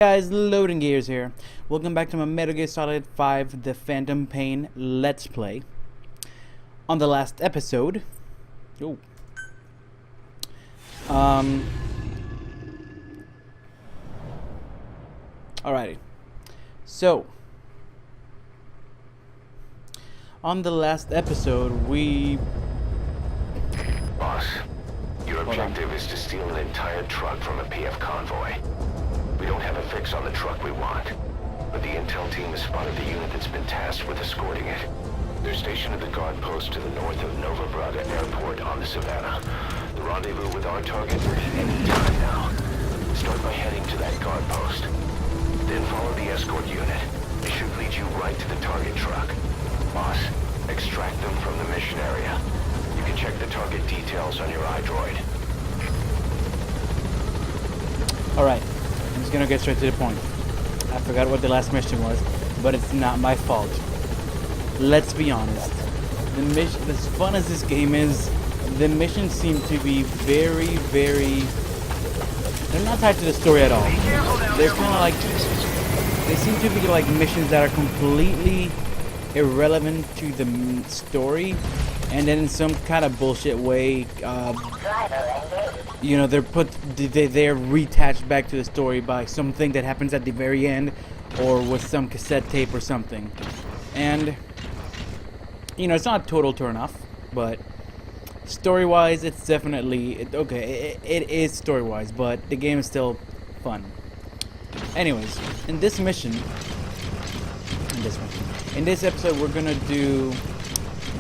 Guys, loading gears here. Welcome back to my Metal Gear Solid 5 The Phantom Pain Let's Play. On the last episode, alrighty. So on the last episode Boss, your objective is to steal an entire truck from a PF convoy. We don't have a fix on the truck we want, but the intel team has spotted the unit that's been tasked with escorting it. They're stationed at the guard post to the north of Nova Braga Airport on the Savannah. The rendezvous with our target is any time now. Start by heading to that guard post. Then follow the escort unit. It should lead you right to the target truck. Boss, extract them from the mission area. You can check the target details on your iDroid. Alright, I'm just gonna get straight to the point. I forgot what the last mission was, but it's not my fault. Let's be honest. The mission, as fun as this game is, the missions seem to be very, they're not tied to the story at all. They're kind of like, they seem to be like missions that are completely irrelevant to the story, and then in some kind of bullshit way, you know, they're reattached back to the story by something that happens at the very end, or with some cassette tape or something. And you know, it's not a total turn off, but story-wise, it's definitely okay. It is story-wise, but the game is still fun. Anyways, in this episode, we're gonna do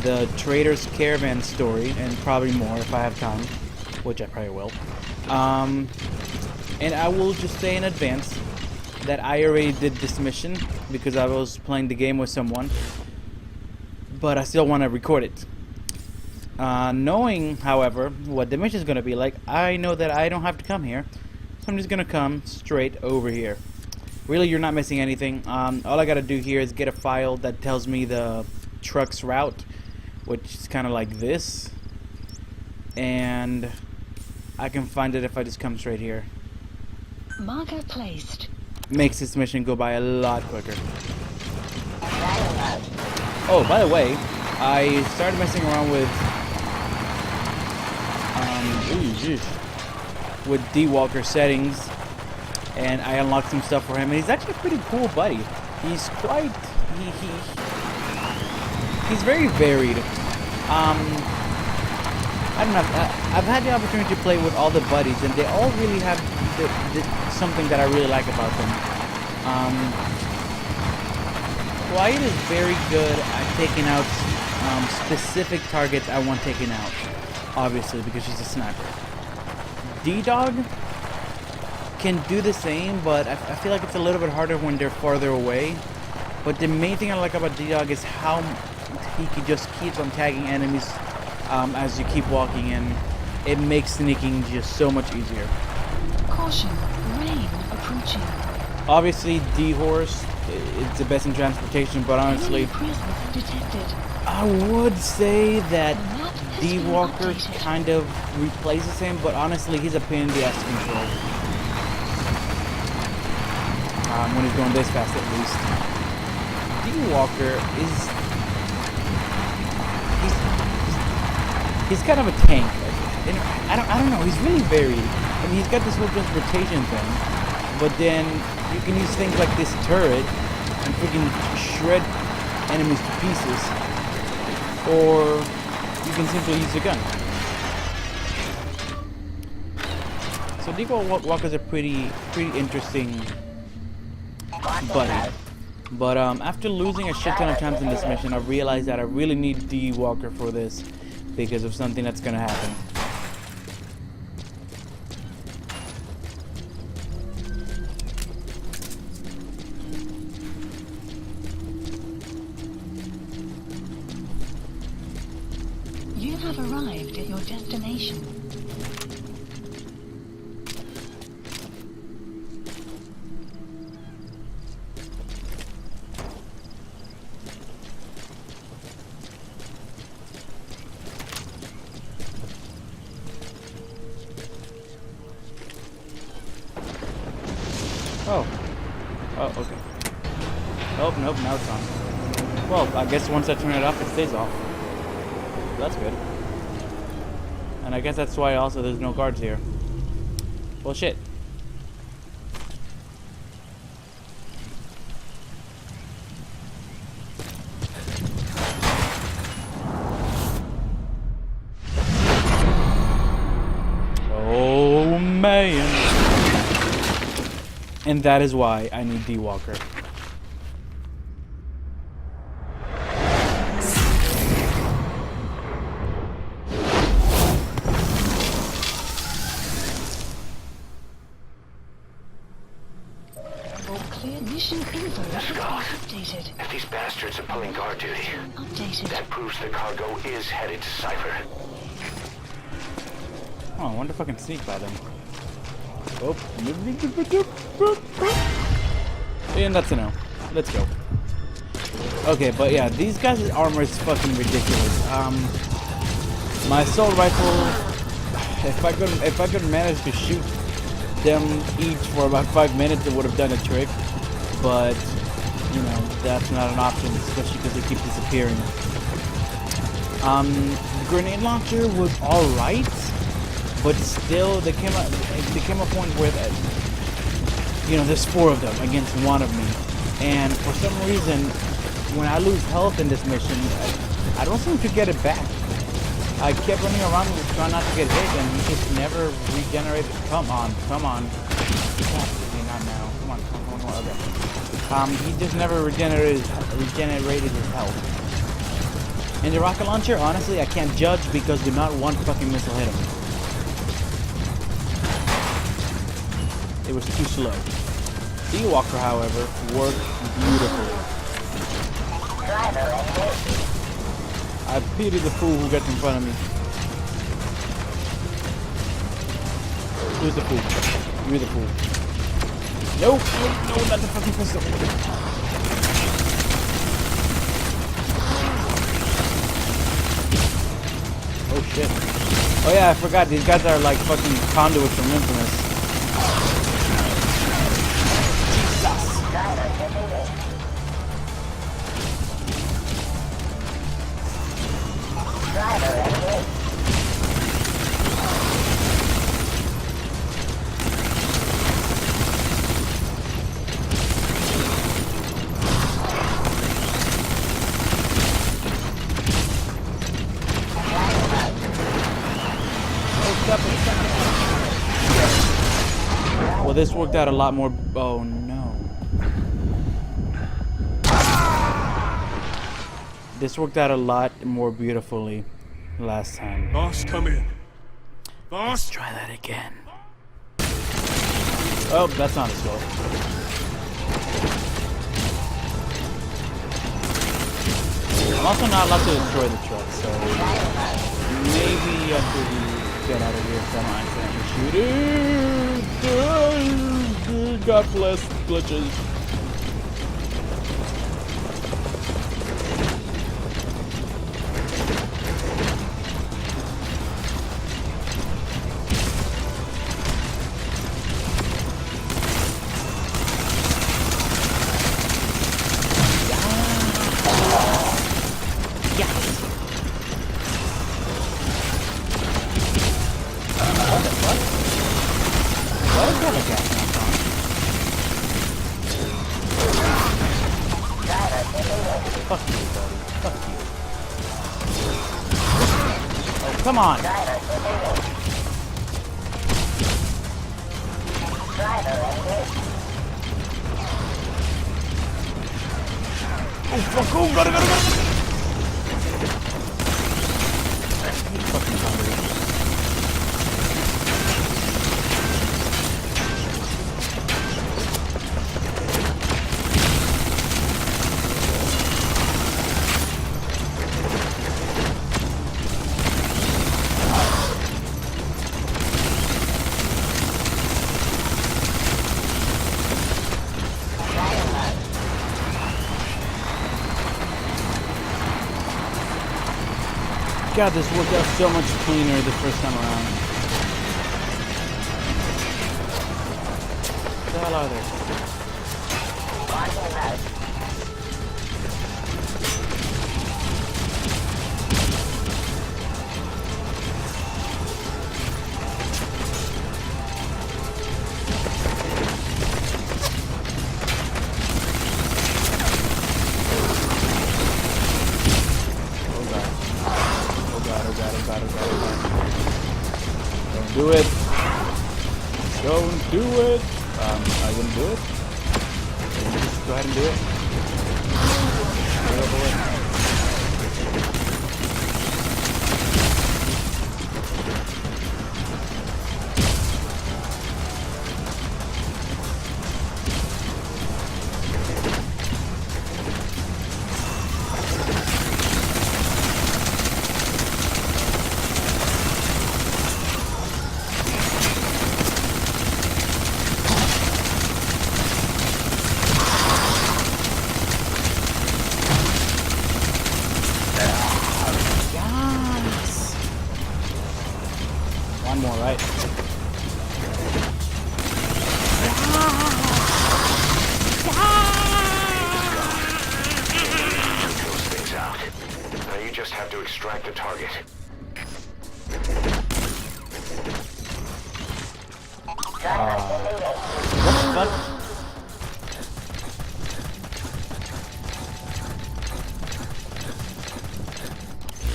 the Trader's Caravan story, and probably more if I have time, which I probably will. And I will just say in advance that I already did this mission because I was playing the game with someone, but I still want to record it. Knowing, however, what the mission is going to be like, I know that I don't have to come here, so I'm just going to come straight over here. Really, you're not missing anything. All I got to do here is get a file that tells me the truck's route, which is kind of like this, and I can find it if I just come straight here. Marker placed. Makes this mission go by a lot quicker. Oh, by the way, I started messing around with D-Walker settings, and I unlocked some stuff for him, and he's actually a pretty cool buddy. He's quite he's very varied. I don't know, I've had the opportunity to play with all the buddies, and they all really have something that I really like about them. Wyatt is very good at taking out specific targets I want taken out, obviously, because she's a sniper. D-Dog can do the same, but I feel like it's a little bit harder when they're farther away. But the main thing I like about D-Dog is how he can just keep on tagging enemies as you keep walking, and it makes sneaking just so much easier. Caution, rain approaching. Obviously, D-Horse is the best in transportation, but honestly, Detected. I would say that D-Walker kind of replaces him, but honestly, he's a pain in the ass to control. When he's going this fast, at least. D-Walker is... He's kind of a tank. I don't know, he's really varied. I mean, he's got this whole transportation thing, but then you can use things like this turret and freaking shred enemies to pieces, or you can simply use a gun. So D-Walker's a pretty interesting buddy. But after losing a shit ton of times in this mission, I realized that I really need D-Walker for this because of something that's gonna happen. You have arrived at your destination. Oh. Oh, okay. Oh, nope, now it's on. Well, I guess once I turn it off, it stays off. That's good. And I guess that's why also there's no guards here. Well, shit. Oh, man. And that is why I need D-Walker. Mission info has been updated. If these bastards are pulling guard duty, Updated. that proves the cargo is headed to Cypher. Oh, I wonder if I can sneak by them. Oh. And that's a no. Let's go. Okay, but yeah, these guys' armor is fucking ridiculous. My assault rifle, if I could manage to shoot them each for about 5 minutes, it would have done a trick. But, you know, that's not an option, especially because they keep disappearing. The grenade launcher was alright, but still, there came a point where, you know, there's 4 of them against 1 of me. And for some reason, when I lose health in this mission, I don't seem to get it back. I kept running around trying not to get hit, and he just never regenerated. Come on. Not now. Come on. Okay. He just never regenerated his health. And the rocket launcher, honestly, I can't judge because not one fucking missile hit him. It was too slow. D-Walker, however, worked beautifully. I pity the fool who gets in front of me. Who's the fool? You're the fool. No, not the fucking pistol. Oh shit. Oh yeah, I forgot, these guys are like fucking conduits from Infamous. Well, this worked out a lot more. Oh no. This worked out a lot more beautifully last time. Boss, come in. Boss! Let's try that again. Oh, that's not as slow. I'm also not allowed to destroy the truck, so maybe I could get out of here from accidentally shooting. God bless glitches. Fuck you, buddy. Fuck you. Oh, come on. Oh, fuck. Oh, gotta. Fucking zombie. God, this worked out so much cleaner the first time around. What the hell are they? Go ahead and do it. One more, right? Those things out. Now you just have to extract the target. What?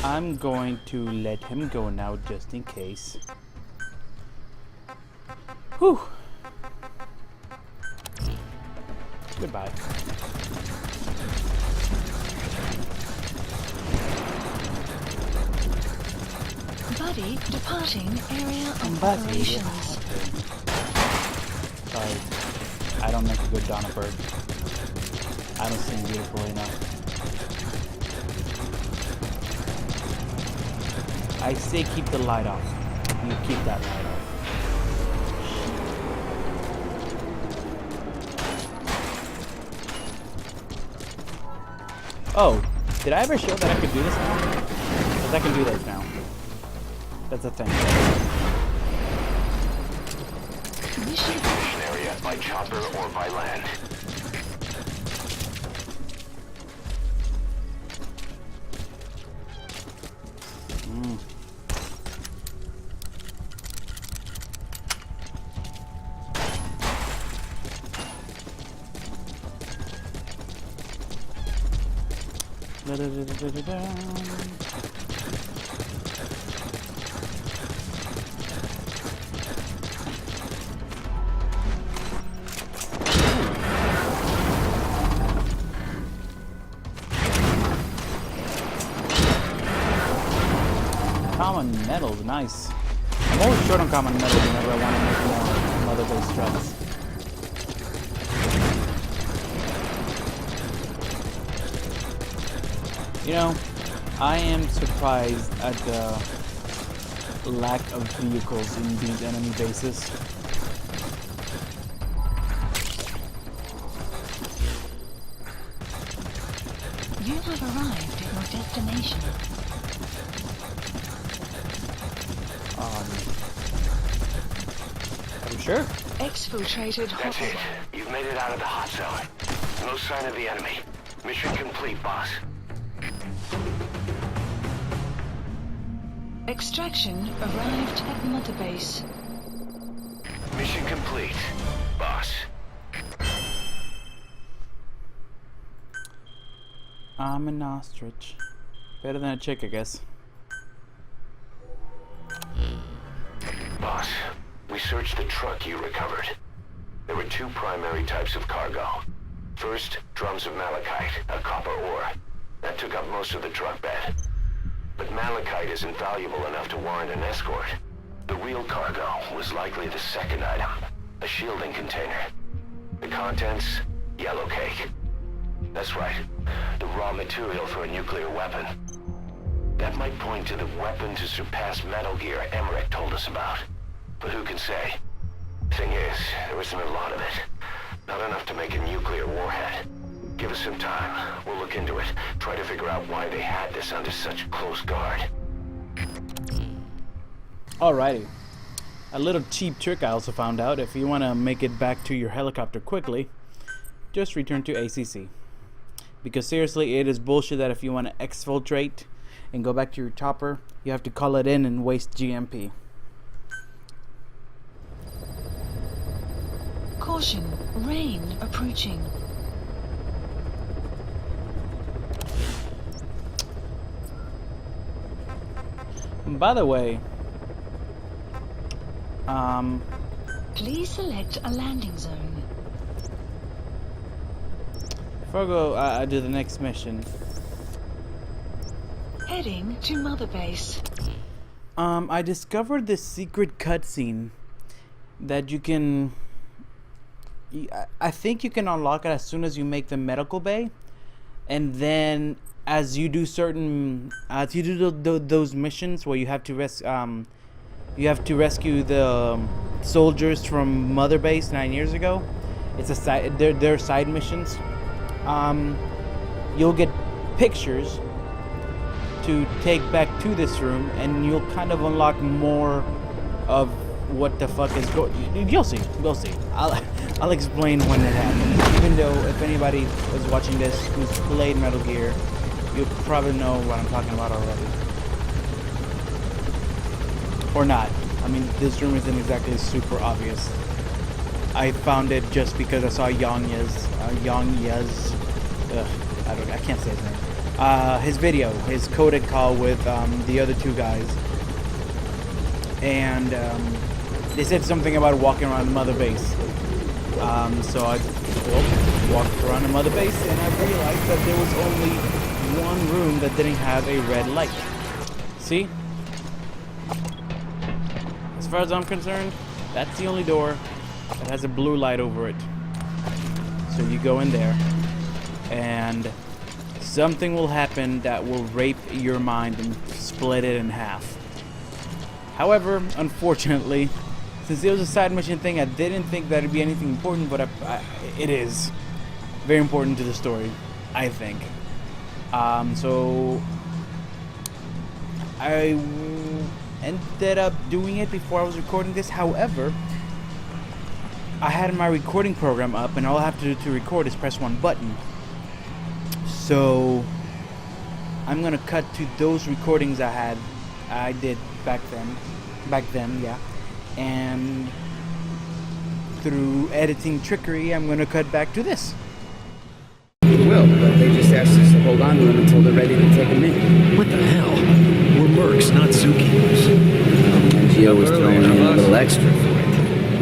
I'm going to let him go now just in case. Whew. Goodbye. Buddy departing area of Buddy operations. Sorry. I don't make a good Donna bird. I don't sing beautifully enough. I say keep the light off. You keep that light off. Oh, did I ever show that I could do this now? Because I can do this now. That's a thing. Mission area by chopper or by land. Common metals, nice. I'm always short on common metals whenever I want to make more mother-based struts. You know, I am surprised at the lack of vehicles in these enemy bases. You have arrived at your destination. Are you sure? Exfiltrated That's hot it. You've made it out of the hot zone. No sign of the enemy. Mission complete, boss. Extraction arrived at Mother Base. Mission complete, boss. I'm an ostrich. Better than a chick, I guess. Boss, we searched the truck you recovered. There were two primary types of cargo. First, drums of malachite, a copper ore. That took up most of the truck bed. But malachite isn't valuable enough to warrant an escort. The real cargo was likely the second item, a shielding container. The contents, yellow cake. That's right, the raw material for a nuclear weapon. That might point to the weapon to surpass Metal Gear Emmerich told us about. But who can say? Thing is, there isn't a lot of it. Not enough to make a nuclear warhead. Give us some time. We'll look into it. Try to figure out why they had this under such close guard. Alrighty. A little cheap trick I also found out. If you want to make it back to your helicopter quickly, just return to ACC. Because seriously, it is bullshit that if you want to exfiltrate and go back to your chopper, you have to call it in and waste GMP. Caution, rain approaching. By the way, Please select a landing zone. Before I go, I do the next mission. Heading to Mother Base. I discovered this secret cutscene that you can. I think you can unlock it as soon as you make the medical bay, and then as you do those missions where you have to rescue the soldiers from Mother Base 9 years ago. It's a side. They're side missions. You'll get pictures to take back to this room, and you'll kind of unlock more of what the fuck is going. You'll see. We'll see. I'll explain when it happens. Even though if anybody is watching this who's played Metal Gear, you'll probably know what I'm talking about already, or not. I mean, this room isn't exactly super obvious. I found it just because I saw Yangya's, I can't say his name. His video, his coded call with the other two guys, and they said something about walking around Mother Base. So I walked around the Mother Base, and I realized that there was only one room that didn't have a red light. See? As far as I'm concerned, that's the only door that has a blue light over it. So you go in there, and something will happen that will rape your mind and split it in half. However, unfortunately, since it was a side mission thing, I didn't think that it'd be anything important, but it is very important to the story, I think. So I ended up doing it before I was recording this. However, I had my recording program up, and all I have to do to record is press one button. So I'm gonna cut to those recordings I did back then, yeah. And through editing trickery, I'm gonna cut back to this. We will, but they just asked us to hold on to them until they're ready to take them in. What the hell? We're mercs, not zookeepers. NGO was throwing in a little extra for it.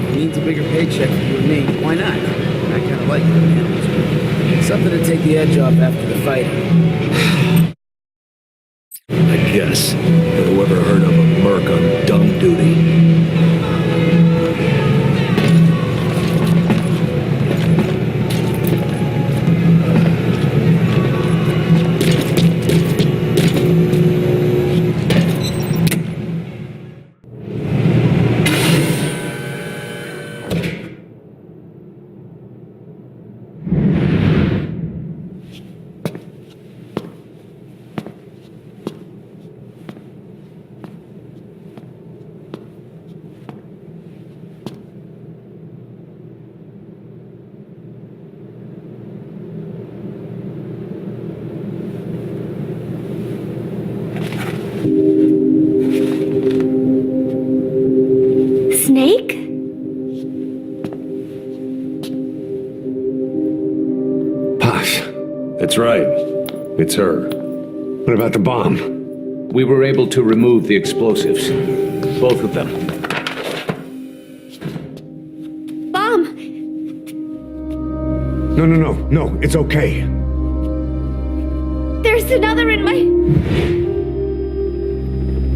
It means a bigger paycheck for you and me. Why not? I kind of like it. Something to take the edge off after the fighting. I guess. Whoever heard of a merc on dumb duty? Snake? Posh. That's right. It's her. What about the bomb? We were able to remove the explosives. Both of them. Bomb! No, it's okay. There's another in my...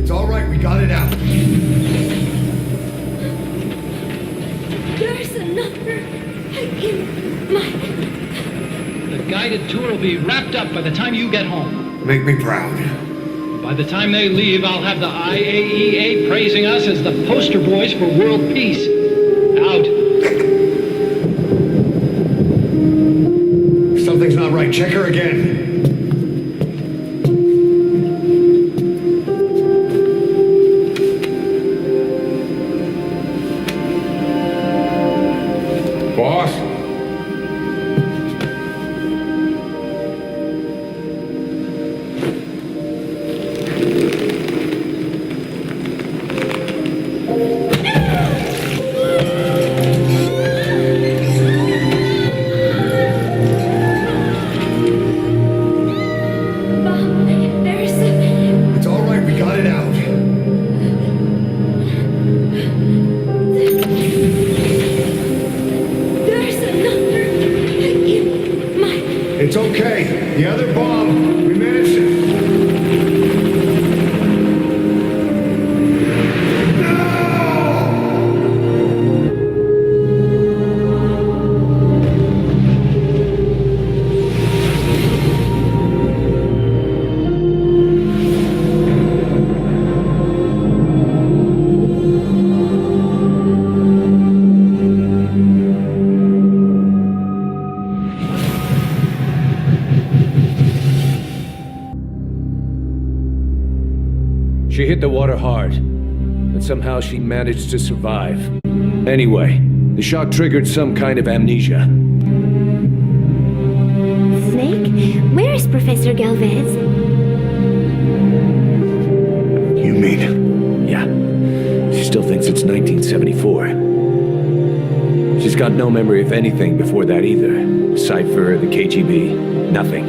It's all right, we got it out. There's another in my... The guided tour will be wrapped up by the time you get home. Make me proud. By the time they leave, I'll have the IAEA praising us as the poster boys for world peace. Out. Something's not right. Check her again. Boss? It's okay. The other bomb, we managed it. She hit the water hard, but somehow she managed to survive. Anyway, the shock triggered some kind of amnesia. Snake, where is Professor Galvez? You mean? Yeah, she still thinks it's 1974. She's got no memory of anything before that either. Cypher, the KGB, nothing.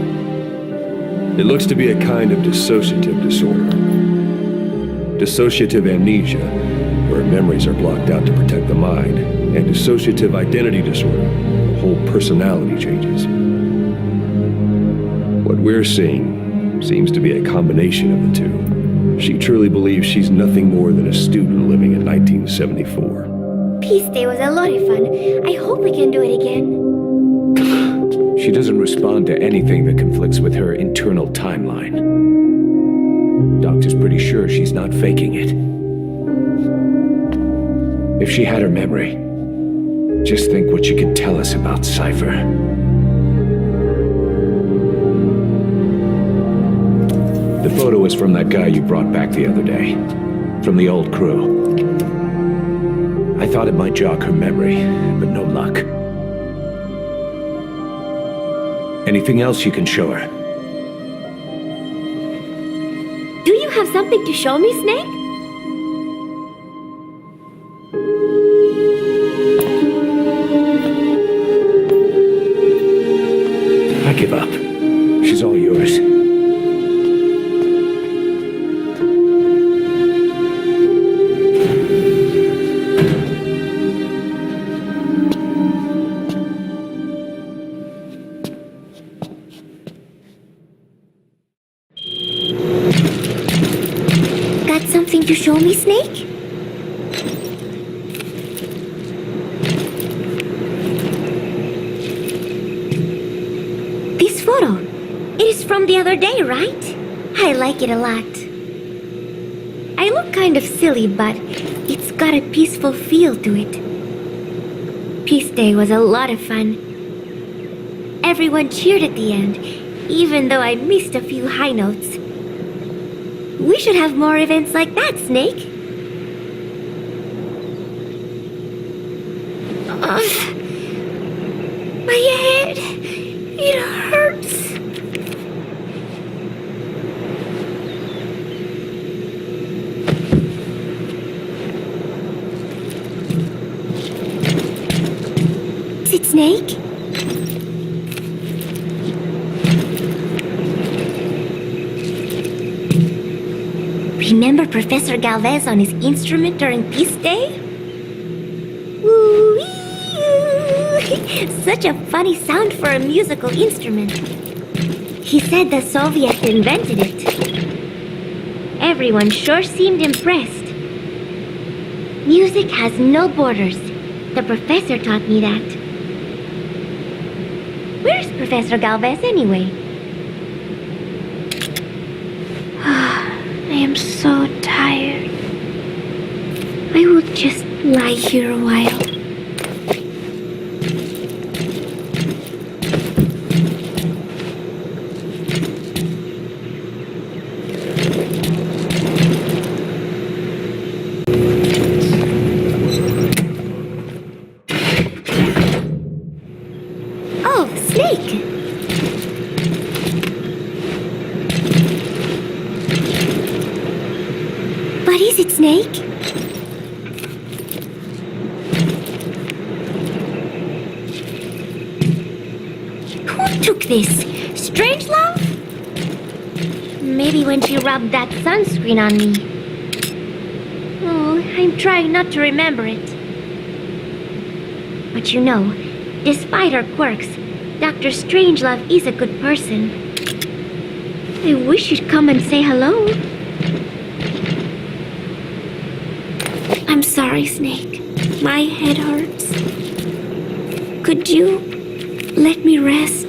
It looks to be a kind of dissociative disorder. Dissociative amnesia, where memories are blocked out to protect the mind, and dissociative identity disorder, the whole personality changes. What we're seeing seems to be a combination of the two. She truly believes she's nothing more than a student living in 1974. Peace Day was a lot of fun. I hope we can do it again. She doesn't respond to anything that conflicts with her internal timeline. Doctor's pretty sure she's not faking it. If she had her memory, just think what she could tell us about Cypher. The photo is from that guy you brought back the other day, from the old crew. I thought it might jog her memory, but no luck. Anything else you can show her? Do you have something to show me, Snake? I give up. She's all yours. Something to show me, Snake? This photo. It is from the other day, right? I like it a lot. I look kind of silly, but it's got a peaceful feel to it. Peace Day was a lot of fun. Everyone cheered at the end, even though I missed a few high notes. We should have more events like that, Snake. My head, it hurts. Is it Snake? Remember Professor Galvez on his instrument during Peace Day? Woo-wee-oo. Such a funny sound for a musical instrument. He said the Soviets invented it. Everyone sure seemed impressed. Music has no borders. The professor taught me that. Where's Professor Galvez anyway? I am so tired. I will just lie here a while. Oh, Snake! What is it, Snake? Who took this? Strangelove? Maybe when she rubbed that sunscreen on me. Oh, I'm trying not to remember it. But you know, despite her quirks, Dr. Strangelove is a good person. I wish you'd come and say hello. I'm sorry, Snake. My head hurts. Could you let me rest?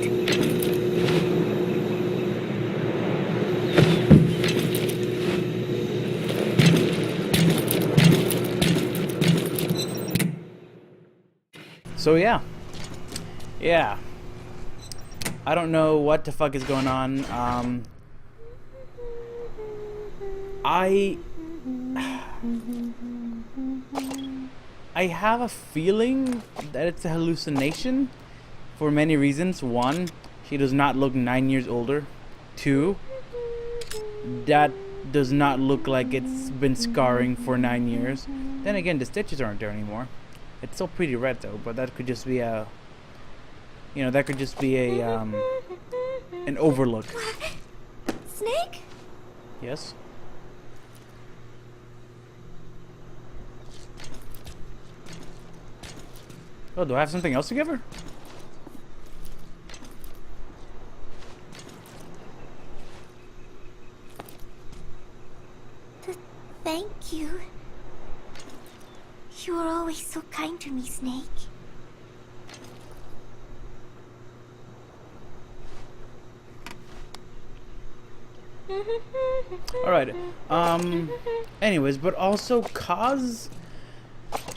So yeah. I don't know what the fuck is going on. I have a feeling that it's a hallucination for many reasons. One, she does not look 9 years older. Two, that does not look like it's been scarring for 9 years. Then again, the stitches aren't there anymore. It's still pretty red though, but that could just be a, that could just be a an overlook. Snake? Yes. Oh, do I have something else to give her? Thank you. You were always so kind to me, Snake. Alright. Anyways, but also Kaz...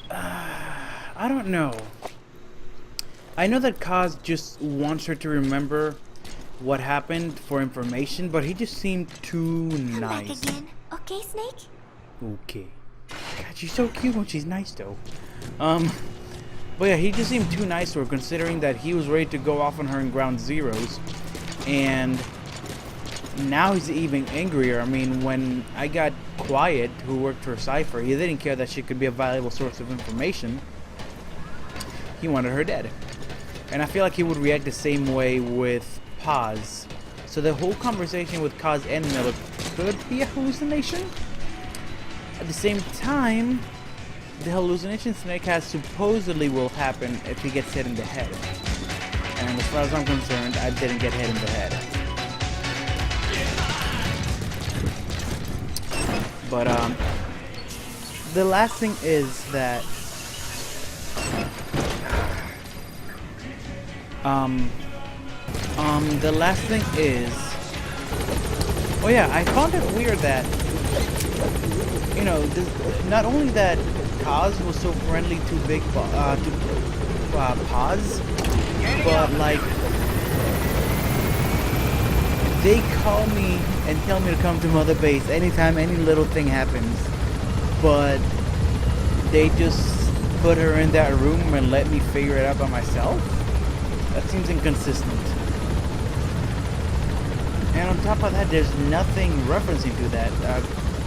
I don't know. I know that Kaz just wants her to remember what happened for information, but he just seemed too nice. Back again. Okay, Snake? Okay. God, she's so cute when she's nice, though. But yeah, he just seemed too nice to her, considering that he was ready to go off on her in ground zeros. And now he's even angrier. I mean, when I got Quiet, who worked for Cypher, he didn't care that she could be a valuable source of information. He wanted her dead. And I feel like he would react the same way with Paz. So the whole conversation with Kaz and Miller could be a hallucination. At the same time, the hallucination Snake has supposedly will happen if he gets hit in the head. And as far as I'm concerned, I didn't get hit in the head. But the last thing is that the last thing is, oh yeah, I found it weird that, not only that Kaz was so friendly to Paz, but like, they call me and tell me to come to Mother Base anytime any little thing happens, but they just put her in that room and let me figure it out by myself? That seems inconsistent. And on top of that, there's nothing referencing to that.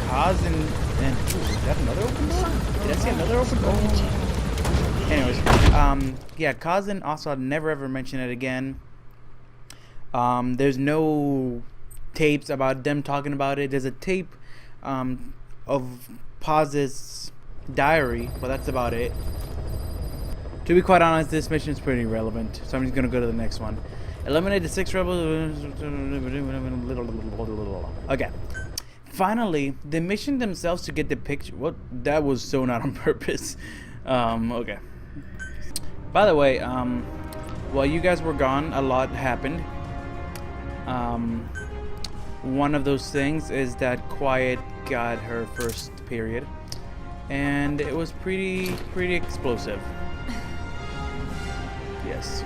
Kaz and ooh, is that another open door? Did I see another open door? Anyways, yeah, Kaz and Assad never ever mention it again. There's no tapes about them talking about it. There's a tape of Paz's diary, but that's about it. To be quite honest, this mission is pretty irrelevant, so I'm just gonna go to the next one. Eliminate the 6 rebels. Okay. Finally, the mission themselves to get the picture. What? That was so not on purpose. Okay. By the way, while you guys were gone, a lot happened. One of those things is that Quiet got her first period, and it was pretty explosive. Yes.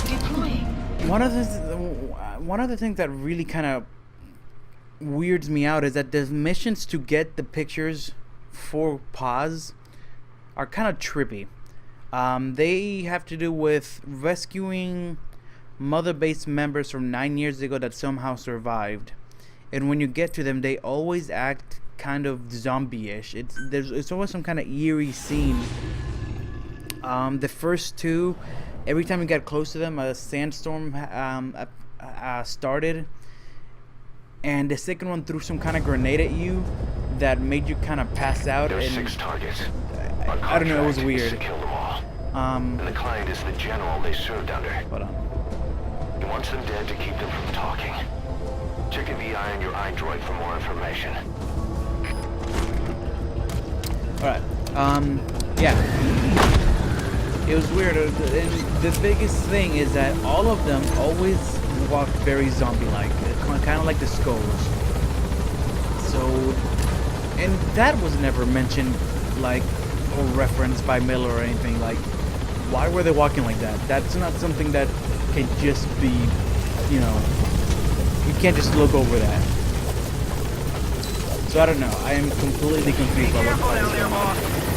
Deploying. One of the things that really kind of weirds me out is that the missions to get the pictures for Paz are kind of trippy. They have to do with rescuing Mother Base members from 9 years ago that somehow survived, and when you get to them, they always act kind of zombie-ish. It's always some kind of eerie scene. The first two, every time you got close to them, a sandstorm started, and the second one threw some kind of grenade at you that made you kind of pass out. There's and 6 targets. I don't know, it was weird. To kill them all. And the client is the general they served under. Hold on. He wants them dead to keep them from talking. Check a VI on your iDroid for more information. Alright. Yeah. It was weird. And the biggest thing is that all of them always walk very zombie-like. Kind of like the skulls. So, and that was never mentioned, like, or referenced by Miller or anything. Like, why were they walking like that? That's not something that can just be, you know, you can't just look over that. So I don't know. I am completely confused by what's going on.